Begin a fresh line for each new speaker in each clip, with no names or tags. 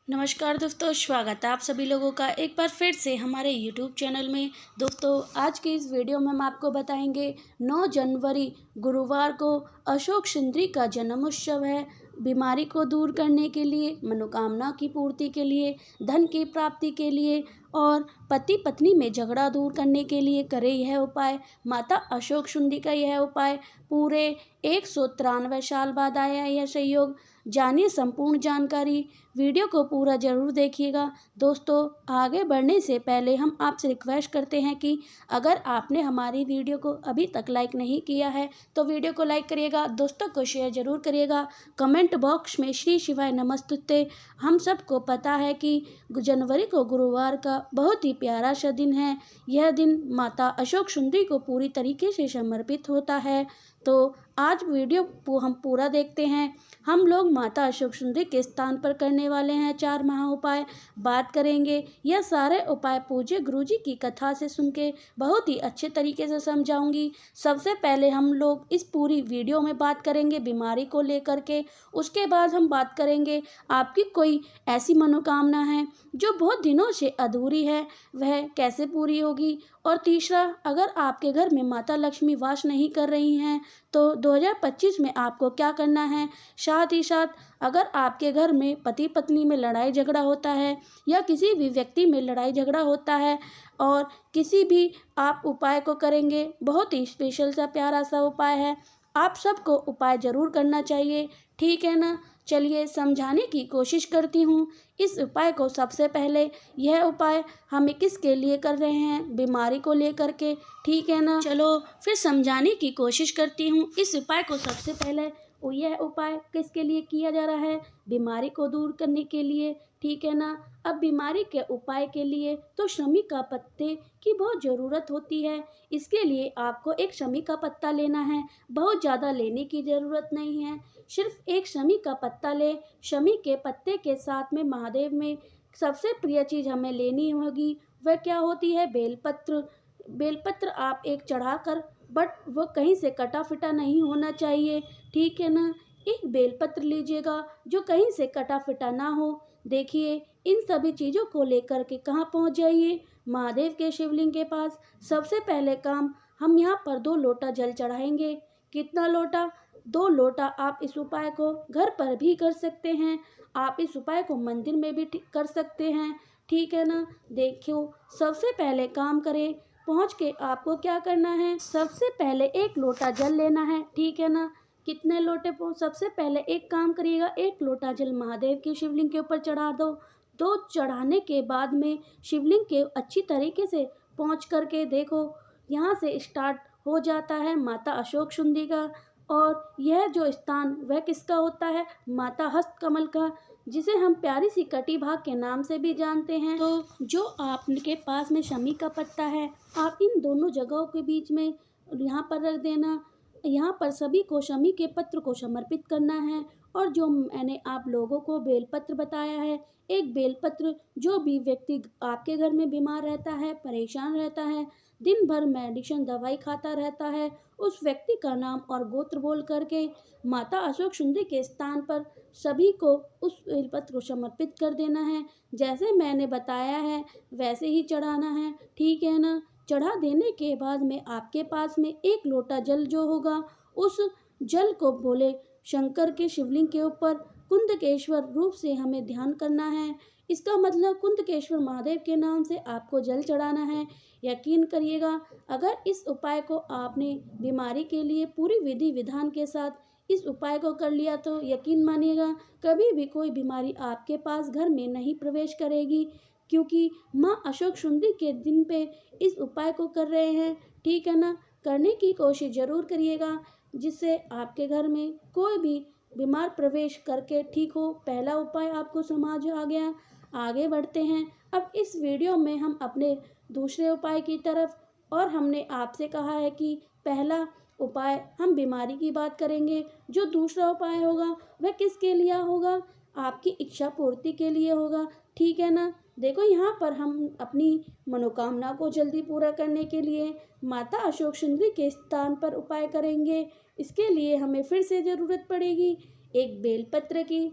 नमस्कार दोस्तों, स्वागत है आप सभी लोगों का एक बार फिर से हमारे YouTube चैनल में। दोस्तों, आज की इस वीडियो में हम आपको बताएंगे 9 जनवरी गुरुवार को अशोक सुंदरी का जन्मोत्सव है। बीमारी को दूर करने के लिए, मनोकामना की पूर्ति के लिए, धन की प्राप्ति के लिए और पति पत्नी में झगड़ा दूर करने के लिए करें यह उपाय। माता अशोक सुंदरी का यह उपाय पूरे 193 साल बाद आया है यह संयोग। जानिए संपूर्ण जानकारी, वीडियो को पूरा ज़रूर देखिएगा। दोस्तों, आगे बढ़ने से पहले हम आपसे रिक्वेस्ट करते हैं कि अगर आपने हमारी वीडियो को अभी तक लाइक नहीं किया है तो वीडियो को लाइक करिएगा, दोस्तों को शेयर ज़रूर करिएगा। कमेंट बॉक्स में श्री शिवाय नमस्तुते। हम सबको पता है कि जनवरी को गुरुवार का बहुत ही प्यारा सा दिन है। यह दिन माता अशोक सुंदरी को पूरी तरीके से समर्पित होता है। तो आज वीडियो को हम पूरा देखते हैं। हम लोग माता अशोक सुंदरी के स्थान पर करने वाले हैं 4 महा उपाय बात करेंगे। यह सारे उपाय पूज्य गुरुजी की कथा से सुन के बहुत ही अच्छे तरीके से समझाऊंगी। सबसे पहले हम लोग इस पूरी वीडियो में बात करेंगे बीमारी को लेकर के। उसके बाद हम बात करेंगे आपकी कोई ऐसी मनोकामना है जो बहुत दिनों से अधूरी है, वह कैसे पूरी होगी। और तीसरा, अगर आपके घर में माता लक्ष्मी वास नहीं कर रही हैं तो 2025 में आपको क्या करना है। साथ ही साथ, अगर आपके घर में पति पत्नी में लड़ाई झगड़ा होता है या किसी भी व्यक्ति में लड़ाई झगड़ा होता है और किसी भी आप उपाय को करेंगे, बहुत ही स्पेशल सा प्यारा सा उपाय है, आप सबको उपाय ज़रूर करना चाहिए, ठीक है ना। चलिए समझाने की कोशिश करती हूँ इस उपाय को। सबसे पहले, यह उपाय हम किसके लिए कर रहे हैं, बीमारी को लेकर के, ठीक है ना। चलो फिर समझाने की कोशिश करती हूँ इस उपाय को। सबसे पहले यह उपाय किसके लिए किया जा रहा है, बीमारी को दूर करने के लिए, ठीक है ना। अब बीमारी के उपाय के लिए तो शमी का पत्ते की बहुत ज़रूरत होती है। इसके लिए आपको एक शमी का पत्ता लेना है, बहुत ज़्यादा लेने की ज़रूरत नहीं है, सिर्फ एक शमी का पत्ता ले। शमी के पत्ते के साथ में महादेव में सबसे प्रिय चीज़ हमें लेनी होगी, वह क्या होती है, बेलपत्र। बेलपत्र आप एक चढ़ाकर, बट वो कहीं से कटा फिटा नहीं होना चाहिए, ठीक है ना। एक बेलपत्र लीजिएगा जो कहीं से कटा फिटा ना हो। देखिए, इन सभी चीज़ों को लेकर के कहाँ पहुँच जाइए, महादेव के शिवलिंग के पास। सबसे पहले काम, हम यहाँ पर 2 लोटा जल चढ़ाएंगे। कितना लोटा, 2 लोटा। आप इस उपाय को घर पर भी कर सकते हैं, आप इस उपाय को मंदिर में भी कर सकते हैं, ठीक है ना। देखियो, सबसे पहले काम करें, पहुँच के आपको क्या करना है, सबसे पहले 1 लोटा जल लेना है, ठीक है ना। कितने लोटे सबसे पहले एक काम करिएगा, 1 लोटा जल महादेव के शिवलिंग के ऊपर चढ़ा दो। 2 चढ़ाने के बाद में शिवलिंग के अच्छी तरीके से पहुँच करके देखो, यहाँ से स्टार्ट हो जाता है माता अशोक सुंदरी का। और यह जो स्थान वह किसका होता है, माता हस्तकमल का, जिसे हम प्यारी सी कटी भाग के नाम से भी जानते हैं। तो जो आपके पास में शमी का पत्ता है, आप इन दोनों जगहों के बीच में यहाँ पर रख देना। यहाँ पर सभी को शमी के पत्र को समर्पित करना है। और जो मैंने आप लोगों को बेलपत्र बताया है, एक बेलपत्र, जो भी व्यक्ति आपके घर में बीमार रहता है, परेशान रहता है, दिन भर मेडिसिन दवाई खाता रहता है, उस व्यक्ति का नाम और गोत्र बोल करके माता अशोक सुंदरी के स्थान पर सभी को उस बेलपत्र को समर्पित कर देना है। जैसे मैंने बताया है वैसे ही चढ़ाना है, ठीक है ना। चढ़ा देने के बाद में आपके पास में 1 लोटा जल जो होगा, उस जल को बोले शंकर के शिवलिंग के ऊपर कुंदकेश्वर रूप से हमें ध्यान करना है। इसका मतलब कुंदकेश्वर महादेव के नाम से आपको जल चढ़ाना है। यकीन करिएगा, अगर इस उपाय को आपने बीमारी के लिए पूरी विधि विधान के साथ इस उपाय को कर लिया तो यकीन मानिएगा, कभी भी कोई बीमारी आपके पास घर में नहीं प्रवेश करेगी। क्योंकि माँ अशोक सुंदरी के दिन पे इस उपाय को कर रहे हैं, ठीक है ना। करने की कोशिश ज़रूर करिएगा जिससे आपके घर में कोई भी बीमार प्रवेश करके ठीक हो। पहला उपाय आपको समझ आ गया। आगे बढ़ते हैं अब इस वीडियो में हम अपने दूसरे उपाय की तरफ। और हमने आपसे कहा है कि पहला उपाय हम बीमारी की बात करेंगे, जो दूसरा उपाय होगा वह किसके लिए होगा, आपकी इच्छा पूर्ति के लिए होगा, ठीक है ना। देखो, यहाँ पर हम अपनी मनोकामना को जल्दी पूरा करने के लिए माता अशोक सुंदरी के स्थान पर उपाय करेंगे। इसके लिए हमें फिर से ज़रूरत पड़ेगी एक बेलपत्र की,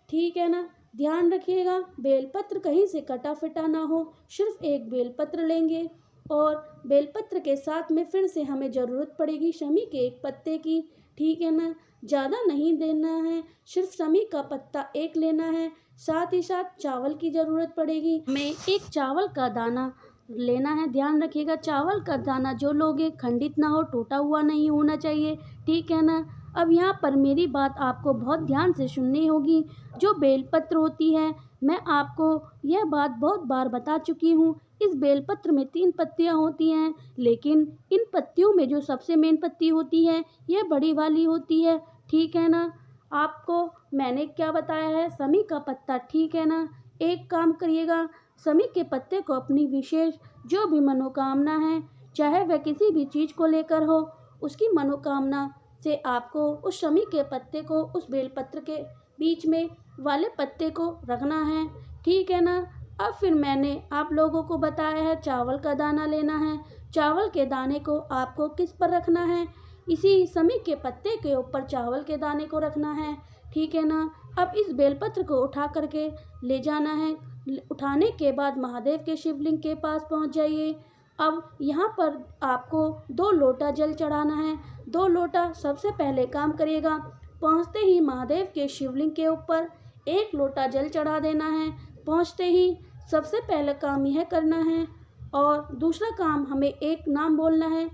ठीक है ना। ध्यान रखिएगा बेलपत्र कहीं से कटा फिटा ना हो, सिर्फ एक बेलपत्र लेंगे और बेलपत्र के साथ में फिर से हमें ज़रूरत पड़ेगी शमी के एक पत्ते की, ठीक है ना। ज़्यादा नहीं देना है, सिर्फ शमी का पत्ता एक लेना है। साथ ही साथ चावल की ज़रूरत पड़ेगी, हमें एक चावल का दाना लेना है। ध्यान रखिएगा चावल का दाना जो लोगे खंडित ना हो, टूटा हुआ नहीं होना चाहिए, ठीक है ना। अब यहाँ पर मेरी बात आपको बहुत ध्यान से सुननी होगी। जो बेलपत्र होती है, मैं आपको यह बात बहुत बार बता चुकी हूँ। इस बेलपत्र में 3 पत्तियाँ होती हैं, लेकिन इन पत्तियों में जो सबसे मेन पत्ती होती है यह बड़ी वाली होती है, ठीक है ना। आपको मैंने क्या बताया है, शमी का पत्ता, ठीक है ना। एक काम करिएगा, शमी के पत्ते को अपनी विशेष जो भी मनोकामना है, चाहे वह किसी भी चीज़ को लेकर हो, उसकी मनोकामना से आपको उस शमी के पत्ते को उस बेलपत्र के बीच में वाले पत्ते को रखना है, ठीक है ना। अब फिर मैंने आप लोगों को बताया है चावल का दाना लेना है। चावल के दाने को आपको किस पर रखना है, इसी शमी के पत्ते के ऊपर चावल के दाने को रखना है, ठीक है ना। अब इस बेलपत्र को उठा करके ले जाना है। उठाने के बाद महादेव के शिवलिंग के पास पहुंच जाइए। अब यहाँ पर आपको 2 लोटा जल चढ़ाना है। 2 लोटा सबसे पहले काम करिएगा, पहुँचते ही महादेव के शिवलिंग के ऊपर 1 लोटा जल चढ़ा देना है। पहुँचते ही सबसे पहले काम यह करना है और दूसरा काम हमें एक नाम बोलना है।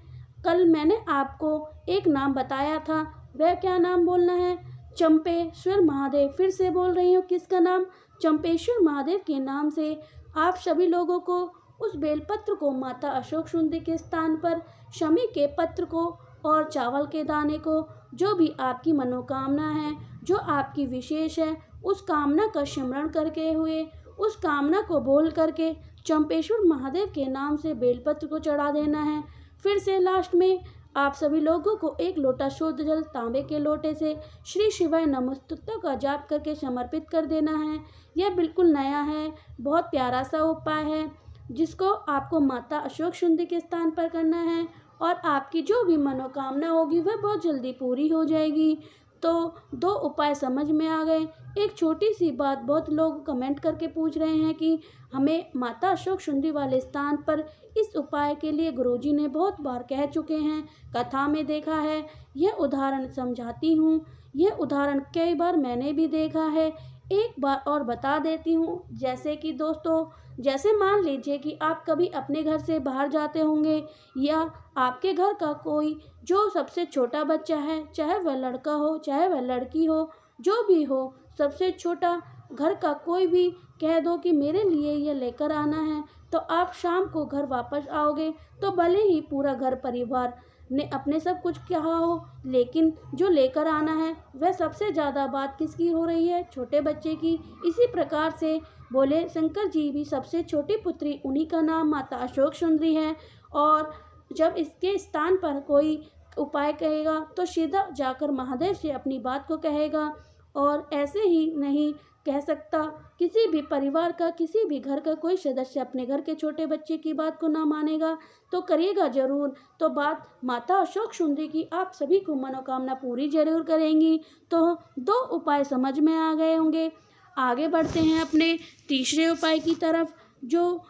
कल मैंने आपको एक नाम बताया था, वह क्या नाम बोलना है, चंपेश्वर महादेव। फिर से बोल रही हूँ, किसका नाम, चंपेश्वर महादेव के नाम से आप सभी लोगों को उस बेलपत्र को माता अशोक सुंदरी के स्थान पर शमी के पत्र को और चावल के दाने को, जो भी आपकी मनोकामना है, जो आपकी विशेष है, उस कामना का स्मरण करके हुए उस कामना को बोल करके चंपेश्वर महादेव के नाम से बेलपत्र को चढ़ा देना है। फिर से लास्ट में आप सभी लोगों को 1 लोटा शुद्ध जल तांबे के लोटे से श्री शिवाय नमस्तुत्य का जाप करके समर्पित कर देना है। यह बिल्कुल नया है, बहुत प्यारा सा उपाय है, जिसको आपको माता अशोक सुंदरी के स्थान पर करना है और आपकी जो भी मनोकामना होगी वह बहुत जल्दी पूरी हो जाएगी। तो 2 उपाय समझ में आ गए। एक छोटी सी बात, बहुत लोग कमेंट करके पूछ रहे हैं कि हमें माता अशोक सुंदरी वाले स्थान पर इस उपाय के लिए गुरुजी ने बहुत बार कह चुके हैं, कथा में देखा है। यह उदाहरण समझाती हूँ, यह उदाहरण कई बार मैंने भी देखा है। एक बार और बता देती हूँ, जैसे कि दोस्तों, जैसे मान लीजिए कि आप कभी अपने घर से बाहर जाते होंगे या आपके घर का कोई जो सबसे छोटा बच्चा है, चाहे वह लड़का हो चाहे वह लड़की हो, जो भी हो, सबसे छोटा घर का कोई भी कह दो कि मेरे लिए ये लेकर आना है, तो आप शाम को घर वापस आओगे तो भले ही पूरा घर परिवार ने अपने सब कुछ कहा हो, लेकिन जो लेकर आना है वह सबसे ज़्यादा बात किसकी हो रही है, छोटे बच्चे की। इसी प्रकार से बोले शंकर जी भी सबसे छोटी पुत्री, उन्हीं का नाम माता अशोक सुंदरी है। और जब इसके स्थान पर कोई उपाय कहेगा तो सीधा जाकर महादेव से अपनी बात को कहेगा, और ऐसे ही नहीं कह सकता, किसी भी परिवार का, किसी भी घर का कोई सदस्य अपने घर के छोटे बच्चे की बात को ना मानेगा तो करिएगा ज़रूर। तो बात माता अशोक सुंदरी की आप सभी को मनोकामना पूरी जरूर करेंगी। तो 2 उपाय समझ में आ गए होंगे। आगे बढ़ते हैं अपने तीसरे उपाय की तरफ, जो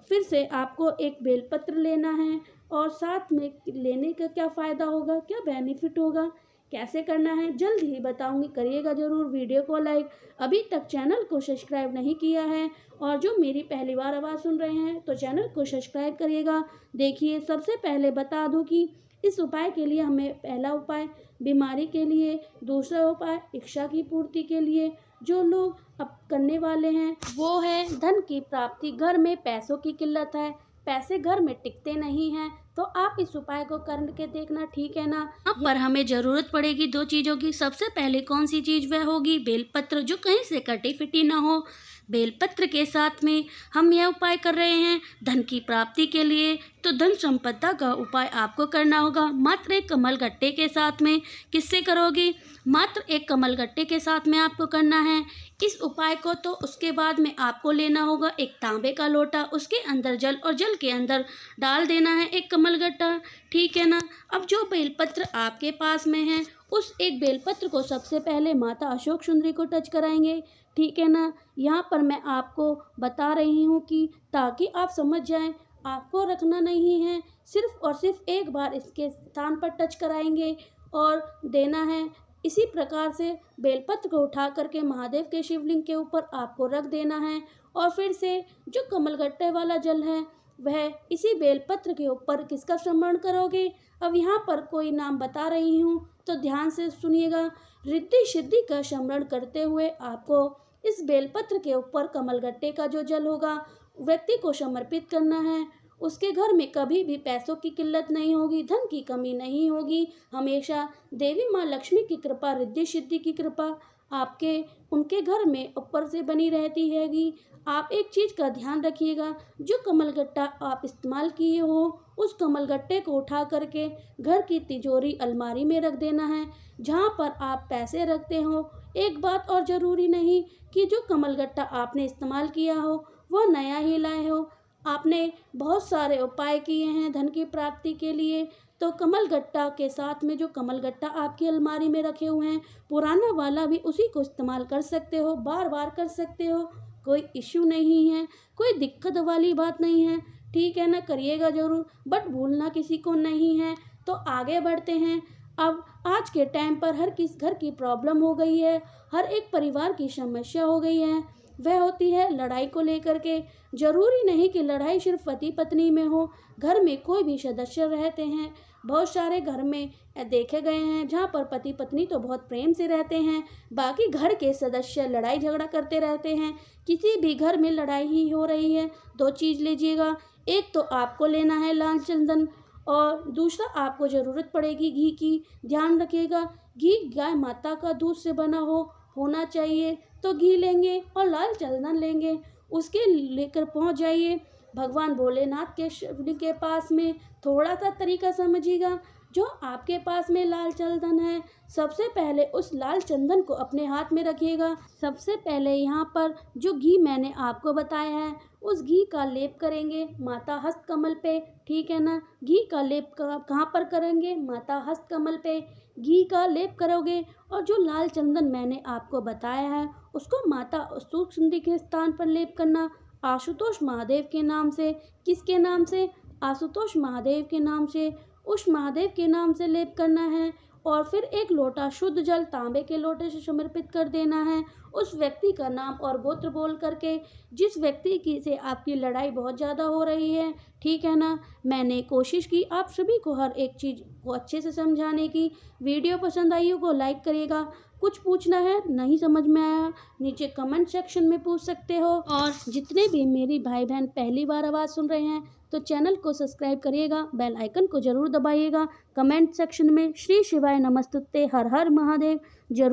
फिर से आपको एक बेलपत्र लेना है और साथ में लेने का क्या फ़ायदा होगा, क्या बेनिफिट होगा, कैसे करना है जल्द ही बताऊंगी, करिएगा ज़रूर। वीडियो को लाइक, अभी तक चैनल को सब्सक्राइब नहीं किया है और जो मेरी पहली बार आवाज़ सुन रहे हैं तो चैनल को सब्सक्राइब करिएगा। देखिए, सबसे पहले बता दूं कि इस उपाय के लिए हमें पहला उपाय बीमारी के लिए, दूसरा उपाय इच्छा की पूर्ति के लिए जो लोग अब करने वाले हैं वो है धन की प्राप्ति। घर में पैसों की किल्लत है, पैसे घर में टिकते नहीं हैं, तो आप इस उपाय को करके देखना, ठीक है ना। अब पर हमें ज़रूरत पड़ेगी 2 चीज़ों की। सबसे पहले कौन सी चीज़ वह होगी, बेलपत्र, जो कहीं से कटी फिटी ना हो। बेलपत्र के साथ में हम यह उपाय कर रहे हैं धन की प्राप्ति के लिए, तो धन संपदा का उपाय आपको करना होगा मात्र 1 कमलगट्टे के साथ में। किससे करोगे, मात्र 1 कमलगट्टे के साथ में आपको करना है इस उपाय को। तो उसके बाद में आपको लेना होगा एक तांबे का लोटा, उसके अंदर जल और जल के अंदर डाल देना है 1 कमलगट्टा, ठीक है ना। अब जो बेलपत्र आपके पास में है उस एक बेलपत्र को सबसे पहले माता अशोक सुंदरी को टच कराएंगे, ठीक है ना। यहाँ पर मैं आपको बता रही हूँ कि ताकि आप समझ जाएं, आपको रखना नहीं है, सिर्फ और सिर्फ एक बार इसके स्थान पर टच कराएंगे और देना है। इसी प्रकार से बेलपत्र को उठा करके महादेव के शिवलिंग के ऊपर आपको रख देना है और फिर से जो कमलगट्टे वाला जल है वह इसी बेलपत्र के ऊपर किसका स्मरण करोगे। अब यहाँ पर कोई नाम बता रही हूँ तो ध्यान से सुनिएगा। रिद्धि सिद्धि का स्मरण करते हुए आपको इस बेलपत्र के ऊपर कमलगट्टे का जो जल होगा व्यक्ति को समर्पित करना है। उसके घर में कभी भी पैसों की किल्लत नहीं होगी, धन की कमी नहीं होगी। हमेशा देवी माँ लक्ष्मी की कृपा, रिद्धि सिद्धि की कृपा आपके उनके घर में ऊपर से बनी रहती हैगी। आप एक चीज़ का ध्यान रखिएगा, जो कमलगट्टा आप इस्तेमाल किए हो उस कमलगट्टे को उठा करके घर की तिजोरी अलमारी में रख देना है जहाँ पर आप पैसे रखते हो। एक बात और ज़रूरी नहीं कि जो कमलगट्टा आपने इस्तेमाल किया हो वह नया ही लाए हो। आपने बहुत सारे उपाय किए हैं धन की प्राप्ति के लिए, तो कमलगट्टा के साथ में जो कमलगट्टा आपकी अलमारी में रखे हुए हैं पुराना वाला भी उसी को इस्तेमाल कर सकते हो, बार बार कर सकते हो, कोई इश्यू नहीं है, कोई दिक्कत वाली बात नहीं है। ठीक है ना, करिएगा ज़रूर, बट भूलना किसी को नहीं है। तो आगे बढ़ते हैं। अब आज के टाइम पर हर किस घर की प्रॉब्लम हो गई है, हर एक परिवार की समस्या हो गई है, वह होती है लड़ाई को लेकर के। ज़रूरी नहीं कि लड़ाई सिर्फ पति पत्नी में हो, घर में कोई भी सदस्य रहते हैं। बहुत सारे घर में देखे गए हैं जहाँ पर पति पत्नी तो बहुत प्रेम से रहते हैं, बाकी घर के सदस्य लड़ाई झगड़ा करते रहते हैं। किसी भी घर में लड़ाई ही हो रही है, दो चीज़ लीजिएगा, एक तो आपको लेना है लाल चंदन और दूसरा आपको ज़रूरत पड़ेगी घी की। ध्यान रखिएगा, घी गाय माता का दूध से बना होना चाहिए, तो घी लेंगे और लाल चंदन लेंगे, उसके लेकर पहुंच जाइए भगवान भोलेनाथ के शिवलिंग के पास में। थोड़ा सा तरीका समझिएगा, जो आपके पास में लाल चंदन है सबसे पहले उस लाल चंदन को अपने हाथ में रखिएगा। सबसे पहले यहाँ पर जो घी मैंने आपको बताया है उस घी का लेप करेंगे माता हस्त कमल पे। ठीक है ना, घी का लेप कहाँ पर करेंगे, माता हस्त कमल पे घी का लेप करोगे और जो लाल चंदन मैंने आपको बताया है उसको माता सूक्ष्म के स्थान पर लेप करना, आशुतोष महादेव के नाम से। किसके नाम से, आशुतोष महादेव के नाम से, उस महादेव के नाम से लेप करना है और फिर एक लोटा शुद्ध जल तांबे के लोटे से समर्पित कर देना है। उस व्यक्ति का नाम और गोत्र बोल करके, जिस व्यक्ति की से आपकी लड़ाई बहुत ज़्यादा हो रही है। ठीक है ना, मैंने कोशिश की आप सभी को हर एक चीज़ को अच्छे से समझाने की। वीडियो पसंद आई हो को लाइक करिएगा। कुछ पूछना है नहीं समझ में आया नीचे कमेंट सेक्शन में पूछ सकते हो। और जितने भी मेरी भाई बहन पहली बार आवाज़ सुन रहे हैं तो चैनल को सब्सक्राइब करिएगा, बेल आइकन को ज़रूर दबाइएगा। कमेंट सेक्शन में श्री शिवाय नमस्तुते हर हर महादेव जरूर